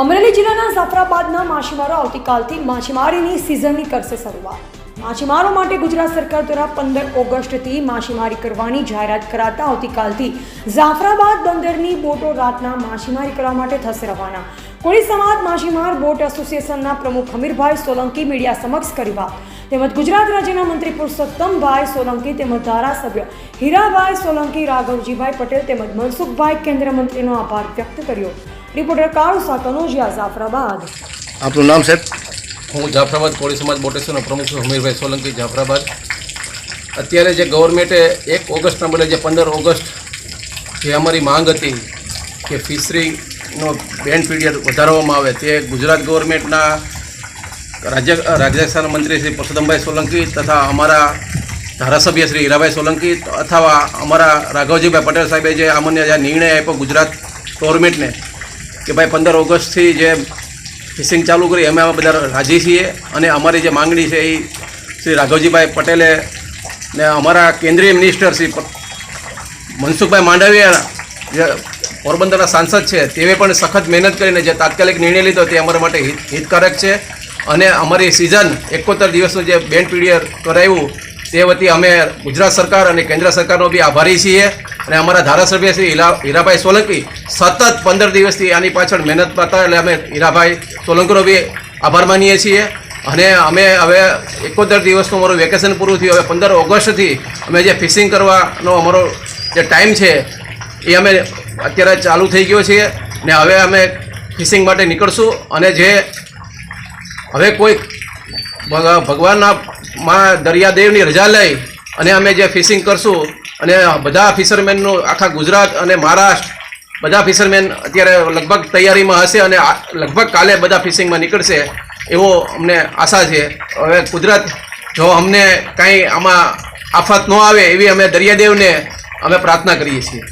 અમરેલી જિલ્લાના જાફરાબાદના માછીમારો આવતીકાલથી માછીમારીની સિઝનની કરશે શરૂઆત। માછીમારો માટે ગુજરાત સરકાર દ્વારા 15 ઓગસ્ટથી માછીમારી કરવાની જાહેરાત કરાતા આવતીકાલથી જાફરાબાદ બંદરની બોટો રાતના માછીમારી કરવા માટે થશે રવાના। કોળી સમાજ માછીમાર બોટ એસોસિએશનના પ્રમુખ હમીરભાઈ સોલંકી મીડિયા સમક્ષ કરી વાત તેમજ ગુજરાત રાજ્યના મંત્રી પુરુષોત્તમભાઈ સોલંકી તેમજ ધારાસભ્ય હીરાભાઈ સોલંકી, રાઘવજીભાઈ પટેલ તેમજ મનસુખભાઈ કેન્દ્રીય મંત્રીનો આભાર વ્યક્ત કર્યો। રિપોર્ટર કાળુ સાકનોજિયા, જાફરાબાદ। આપનું નામ સાહેબ? હું જાફરાબાદ કોળી સમાજ બોટેશ્વરનો પ્રમુખ છું, હમીરભાઈ સોલંકી, જાફરાબાદ। અત્યારે જે ગવર્મેન્ટે 1 ઓગસ્ટના બદલે જે 15 ઓગસ્ટ જે અમારી માંગ હતી કે ફિશરીનો બેન્ડ પીરિયડ વધારવામાં આવે, તે ગુજરાત ગવર્મેન્ટના રાજ્યકક્ષાના મંત્રી શ્રી પુરુષોત્તમભાઈ સોલંકી તથા અમારા ધારાસભ્ય શ્રી હીરાભાઈ સોલંકી અથવા અમારા રાઘવજીભાઈ પટેલ સાહેબે જે અમને જે નિર્ણય આપ્યો ગુજરાત ગવર્મેન્ટને કે ભાઈ 15 ઓગસ્ટથી જે ફિશિંગ ચાલુ કરી, અમે બધા રાજી છીએ અને અમારી જે માંગણી છે એ શ્રી રાઘવજીભાઈ પટેલે ને અમારા કેન્દ્રીય મિનિસ્ટર શ્રી મનસુખભાઈ માંડવિયા જે પોરબંદરના સાંસદ છે તેવે પણ સખત મહેનત કરીને જે તાત્કાલિક નિર્ણય લીધો તે અમારા માટે હિતકારક છે અને અમારી સિઝન 71 દિવસનું જે બેન્ડ પીરિયડ કરાવ્યું તે વતી અમે ગુજરાત સરકાર અને કેન્દ્ર સરકારનો બી આભારી છીએ અને અમારા ધારાસભ્ય શ્રી હીરાભાઈ સોલંકી સતત 15 દિવસથી આની પાછળ મહેનત કરતા, એટલે અમે હીરાભાઈ સોલંકીનો બી આભાર માનીએ છીએ અને અમે હવે 71 દિવસનું અમારું વેકેશન પૂરું થયું, હવે 15 ઓગસ્ટથી અમે જે ફિશિંગ કરવાનો અમારો જે ટાઈમ છે એ અમે અત્યારે ચાલુ થઈ ગયો છે ને હવે અમે ફિશિંગ માટે નીકળશું અને જે હવે કોઈ ભગવાનના માં દરિયાદેવની રજા લઈ અને અમે જે ફિશિંગ કરશું અને બધા ફિશરમેનનું આખા ગુજરાત અને મહારાષ્ટ્ર બધા ફિશરમેન અત્યારે લગભગ તૈયારીમાં હશે અને લગભગ કાલે બધા ફિશિંગમાં નીકળશે એવો અમને આશા છે। હવે કુદરત જો અમને કાંઈ આમાં આફત ન આવે એવી અમે દરિયાદેવને અમે પ્રાર્થના કરીએ છીએ।